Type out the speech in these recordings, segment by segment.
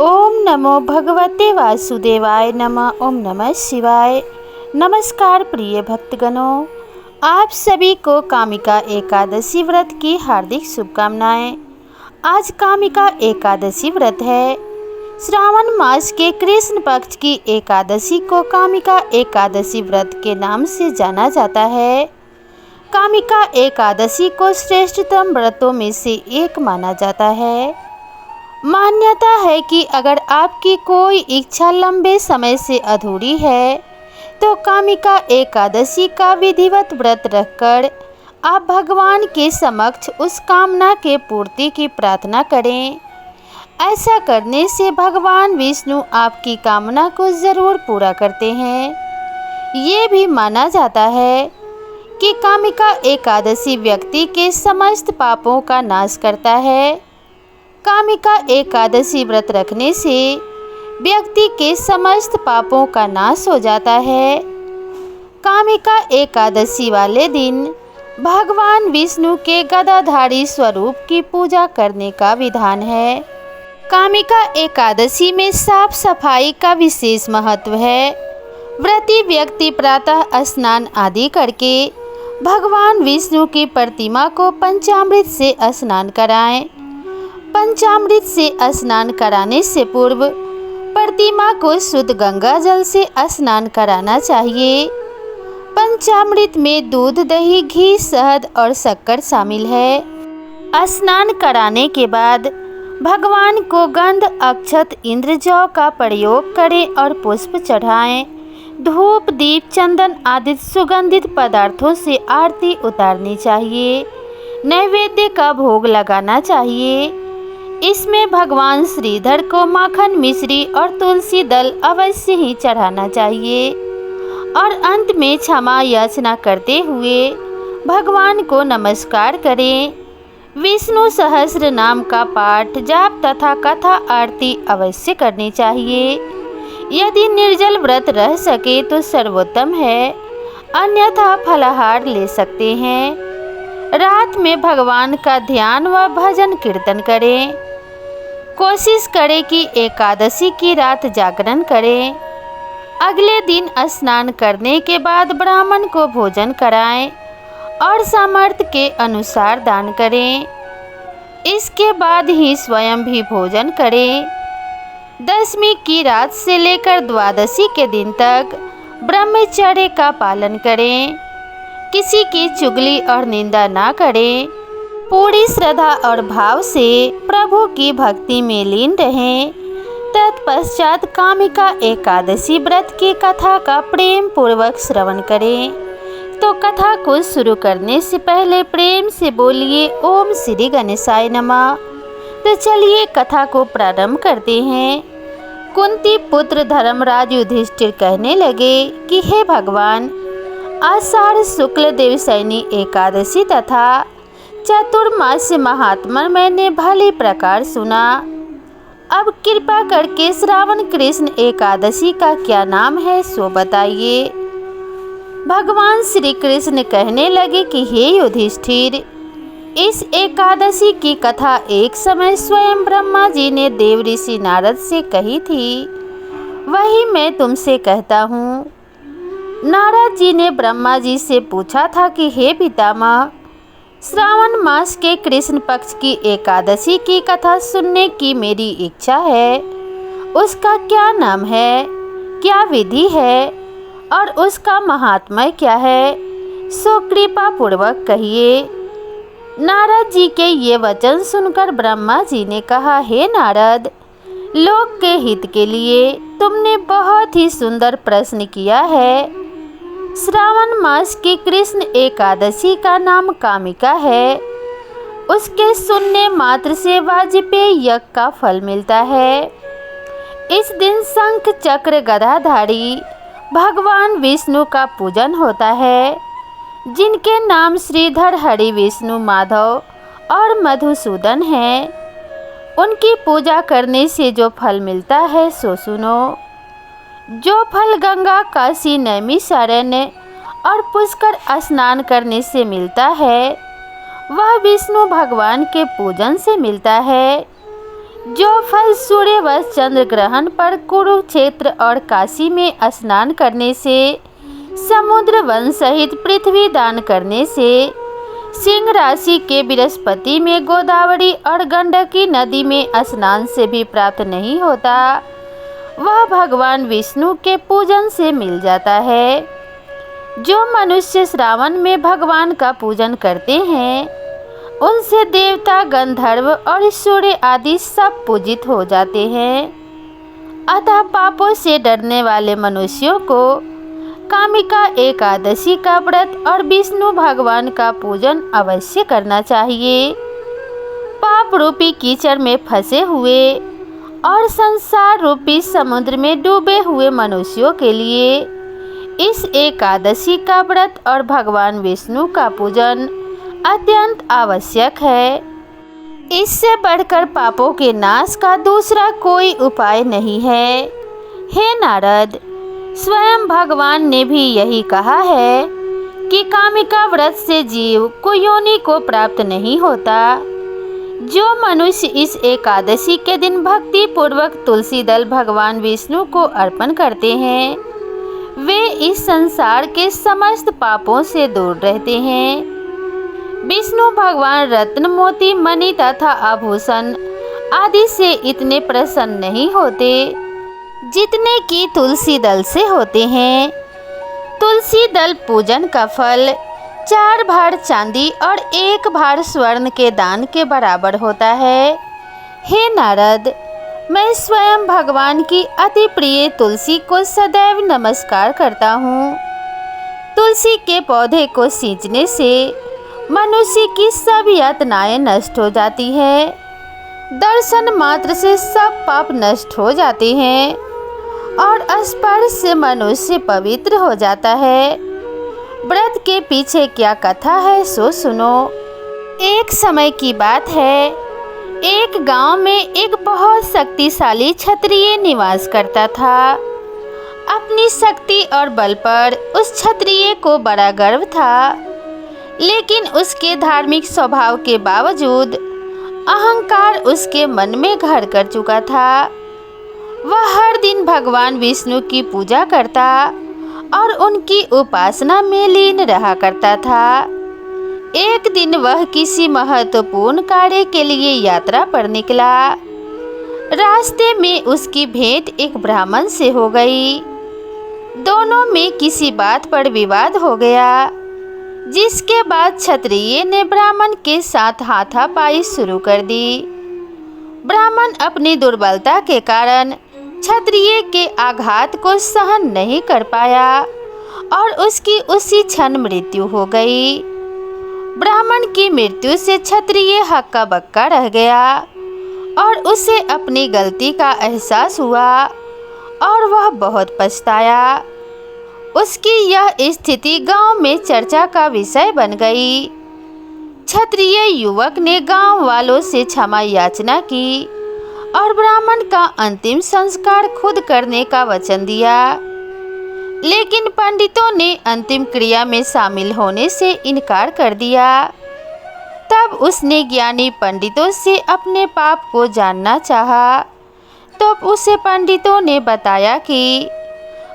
ओम नमो भगवते वासुदेवाय नमः। ओम नमः शिवाय। नमस्कार प्रिय भक्तगणों, आप सभी को कामिका एकादशी व्रत की हार्दिक शुभकामनाएं। आज कामिका एकादशी व्रत है। श्रावण मास के कृष्ण पक्ष की एकादशी को कामिका एकादशी व्रत के नाम से जाना जाता है। कामिका एकादशी को श्रेष्ठतम व्रतों में से एक माना जाता है। मान्यता है कि अगर आपकी कोई इच्छा लंबे समय से अधूरी है तो कामिका एकादशी का विधिवत व्रत रखकर आप भगवान के समक्ष उस कामना के पूर्ति की प्रार्थना करें। ऐसा करने से भगवान विष्णु आपकी कामना को ज़रूर पूरा करते हैं। ये भी माना जाता है कि कामिका एकादशी व्यक्ति के समस्त पापों का नाश करता है। कामिका एकादशी व्रत रखने से व्यक्ति के समस्त पापों का नाश हो जाता है। कामिका एकादशी वाले दिन भगवान विष्णु के गदाधारी स्वरूप की पूजा करने का विधान है। कामिका एकादशी में साफ सफाई का विशेष महत्व है। व्रती व्यक्ति प्रातः स्नान आदि करके भगवान विष्णु की प्रतिमा को पंचामृत से स्नान कराएं। पंचामृत से स्नान कराने से पूर्व प्रतिमा को शुद्ध गंगा जल से स्नान कराना चाहिए। पंचामृत में दूध, दही, घी, शहद और शक्कर शामिल है। स्नान कराने के बाद भगवान को गंध, अक्षत, इंद्रजौ का प्रयोग करें और पुष्प चढ़ाएं। धूप, दीप, चंदन आदि सुगंधित पदार्थों से आरती उतारनी चाहिए। नैवेद्य का भोग लगाना चाहिए। इसमें भगवान श्रीधर को माखन, मिश्री और तुलसी दल अवश्य ही चढ़ाना चाहिए और अंत में क्षमा याचना करते हुए भगवान को नमस्कार करें। विष्णु सहस्र नाम का पाठ, जाप तथा कथा आरती अवश्य करनी चाहिए। यदि निर्जल व्रत रह सके तो सर्वोत्तम है, अन्यथा फलाहार ले सकते हैं। रात में भगवान का ध्यान व भजन कीर्तन करें। कोशिश करें कि एकादशी की रात जागरण करें। अगले दिन स्नान करने के बाद ब्राह्मण को भोजन कराएं और सामर्थ्य के अनुसार दान करें। इसके बाद ही स्वयं भी भोजन करें। दशमी की रात से लेकर द्वादशी के दिन तक ब्रह्मचर्य का पालन करें। किसी की चुगली और निंदा ना करें। पूरी श्रद्धा और भाव से प्रभु की भक्ति में लीन रहें। तत्पश्चात कामिका एकादशी व्रत की कथा का प्रेम पूर्वक श्रवण करें। तो कथा को शुरू करने से पहले प्रेम से बोलिए ओम श्री गणेशाय नमः। तो चलिए कथा को प्रारंभ करते हैं। कुंती पुत्र धर्मराज युधिष्ठिर कहने लगे कि हे भगवान, आषाढ़ शुक्ल देवशयनी एकादशी तथा चतुर्मास्य महात्मा मैंने भली प्रकार सुना। अब कृपा करके श्रावण कृष्ण एकादशी का क्या नाम है सो बताइए। भगवान श्री कृष्ण कहने लगे कि हे युधिष्ठिर, इस एकादशी की कथा एक समय स्वयं ब्रह्मा जी ने देव ऋषि नारद से कही थी, वही मैं तुमसे कहता हूँ। नारद जी ने ब्रह्मा जी से पूछा था कि हे पितामह, श्रावण मास के कृष्ण पक्ष की एकादशी की कथा सुनने की मेरी इच्छा है। उसका क्या नाम है, क्या विधि है और उसका महात्म्य क्या है, सो कृपा पूर्वक कहिए। नारद जी के ये वचन सुनकर ब्रह्मा जी ने कहा, हे नारद, लोक के हित के लिए तुमने बहुत ही सुंदर प्रश्न किया है। श्रावण मास की कृष्ण एकादशी का नाम कामिका है। उसके सुनने मात्र से वाजपेय यज्ञ का फल मिलता है। इस दिन शंख, चक्र, गदाधारी भगवान विष्णु का पूजन होता है, जिनके नाम श्रीधर, हरि, विष्णु, माधव और मधुसूदन हैं। उनकी पूजा करने से जो फल मिलता है सो सुनो। जो फल गंगा, काशी, नैमिषारण्य और पुष्कर स्नान करने से मिलता है, वह विष्णु भगवान के पूजन से मिलता है। जो फल सूर्य व चंद्र ग्रहण पर कुरुक्षेत्र और काशी में स्नान करने से, समुद्र वन सहित पृथ्वी दान करने से, सिंह राशि के बृहस्पति में गोदावरी और गंडकी नदी में स्नान से भी प्राप्त नहीं होता, वह भगवान विष्णु के पूजन से मिल जाता है। जो मनुष्य श्रावण में भगवान का पूजन करते हैं, उनसे देवता, गंधर्व और सूर्य आदि सब पूजित हो जाते हैं। अतः पापों से डरने वाले मनुष्यों को कामिका एकादशी का व्रत और विष्णु भगवान का पूजन अवश्य करना चाहिए। पाप रूपी कीचड़ में फंसे हुए और संसार रूपी समुद्र में डूबे हुए मनुष्यों के लिए इस एकादशी का व्रत और भगवान विष्णु का पूजन अत्यंत आवश्यक है। इससे बढ़कर पापों के नाश का दूसरा कोई उपाय नहीं है। हे नारद, स्वयं भगवान ने भी यही कहा है कि कामिका व्रत से जीव कुयोनि को प्राप्त नहीं होता। जो मनुष्य इस एकादशी के दिन भक्ति पूर्वक तुलसी दल भगवान विष्णु को अर्पण करते हैं, वे इस संसार के समस्त पापों से दूर रहते हैं। विष्णु भगवान रत्न, मोती, मणि तथा आभूषण आदि से इतने प्रसन्न नहीं होते जितने कि तुलसी दल से होते हैं। तुलसी दल पूजन का फल 4 भार चांदी और 1 भार स्वर्ण के दान के बराबर होता है। हे नारद, मैं स्वयं भगवान की अति प्रिय तुलसी को सदैव नमस्कार करता हूँ। तुलसी के पौधे को सींचने से मनुष्य की सब यातनाएं नष्ट हो जाती है। दर्शन मात्र से सब पाप नष्ट हो जाते हैं और स्पर्श से मनुष्य पवित्र हो जाता है। व्रत के पीछे क्या कथा है सो सुनो। एक समय की बात है, एक गांव में एक बहुत शक्तिशाली क्षत्रिय निवास करता था। अपनी शक्ति और बल पर उस क्षत्रिय को बड़ा गर्व था, लेकिन उसके धार्मिक स्वभाव के बावजूद अहंकार उसके मन में घर कर चुका था। वह हर दिन भगवान विष्णु की पूजा करता और उनकी उपासना में लीन रहा करता था। एक दिन वह किसी महत्वपूर्ण कार्य के लिए यात्रा पर निकला। रास्ते में उसकी भेंट एक ब्राह्मण से हो गई। दोनों में किसी बात पर विवाद हो गया, जिसके बाद क्षत्रिय ने ब्राह्मण के साथ हाथापाई शुरू कर दी। ब्राह्मण अपनी दुर्बलता के कारण क्षत्रिय के आघात को सहन नहीं कर पाया और उसकी उसी क्षण मृत्यु हो गई। ब्राह्मण की मृत्यु से क्षत्रिय हक्का बक्का रह गया और उसे अपनी गलती का एहसास हुआ और वह बहुत पछताया। उसकी यह स्थिति गांव में चर्चा का विषय बन गई। क्षत्रिय युवक ने गांव वालों से क्षमा याचना की और ब्राह्मण का अंतिम संस्कार खुद करने का वचन दिया, लेकिन पंडितों ने अंतिम क्रिया में शामिल होने से इनकार कर दिया। तब उसने ज्ञानी पंडितों से अपने पाप को जानना चाहा, तो उसे पंडितों ने बताया कि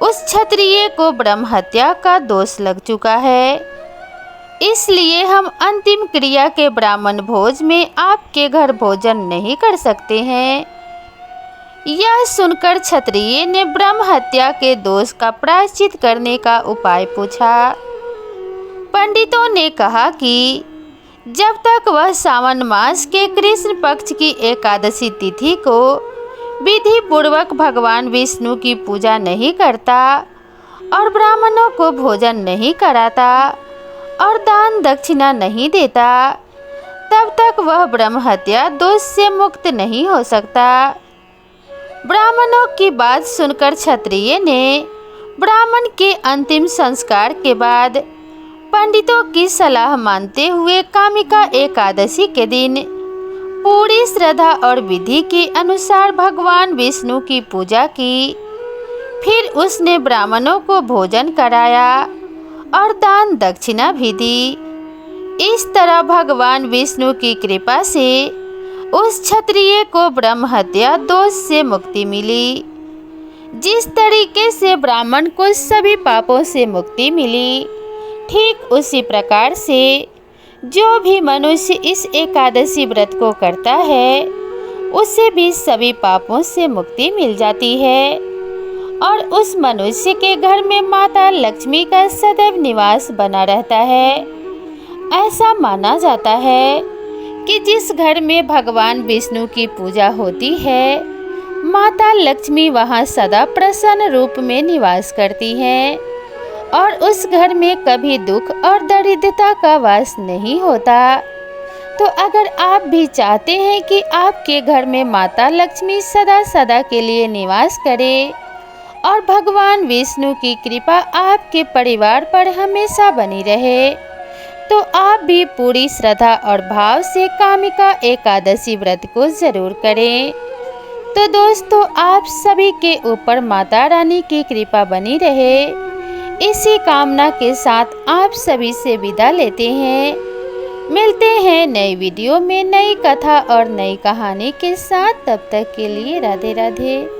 उस क्षत्रिय को ब्रह्म हत्या का दोष लग चुका है, इसलिए हम अंतिम क्रिया के ब्राह्मण भोज में आपके घर भोजन नहीं कर सकते हैं। यह सुनकर क्षत्रिय ने ब्रह्म हत्या के दोष का प्रायश्चित करने का उपाय पूछा। पंडितों ने कहा कि जब तक वह सावन मास के कृष्ण पक्ष की एकादशी तिथि को विधि पूर्वक भगवान विष्णु की पूजा नहीं करता और ब्राह्मणों को भोजन नहीं कराता और दान दक्षिणा नहीं देता, तब तक वह ब्रह्म हत्या दोष से मुक्त नहीं हो सकता। ब्राह्मणों की बात सुनकर क्षत्रिय ने ब्राह्मण के अंतिम संस्कार के बाद पंडितों की सलाह मानते हुए कामिका एकादशी के दिन पूरी श्रद्धा और विधि के अनुसार भगवान विष्णु की पूजा की। फिर उसने ब्राह्मणों को भोजन कराया और दान दक्षिणा भी दी। इस तरह भगवान विष्णु की कृपा से उस क्षत्रिय को ब्रह्म हत्या दोष से मुक्ति मिली। जिस तरीके से ब्राह्मण को सभी पापों से मुक्ति मिली, ठीक उसी प्रकार से जो भी मनुष्य इस एकादशी व्रत को करता है उसे भी सभी पापों से मुक्ति मिल जाती है और उस मनुष्य के घर में माता लक्ष्मी का सदैव निवास बना रहता है। ऐसा माना जाता है कि जिस घर में भगवान विष्णु की पूजा होती है, माता लक्ष्मी वहाँ सदा प्रसन्न रूप में निवास करती हैं और उस घर में कभी दुख और दरिद्रता का वास नहीं होता। तो अगर आप भी चाहते हैं कि आपके घर में माता लक्ष्मी सदा सदा के लिए निवास करे और भगवान विष्णु की कृपा आपके परिवार पर हमेशा बनी रहे, तो आप भी पूरी श्रद्धा और भाव से कामिका एकादशी व्रत को जरूर करें। तो दोस्तों, आप सभी के ऊपर माता रानी की कृपा बनी रहे, इसी कामना के साथ आप सभी से विदा लेते हैं। मिलते हैं नई वीडियो में नई कथा और नई कहानी के साथ। तब तक के लिए राधे राधे।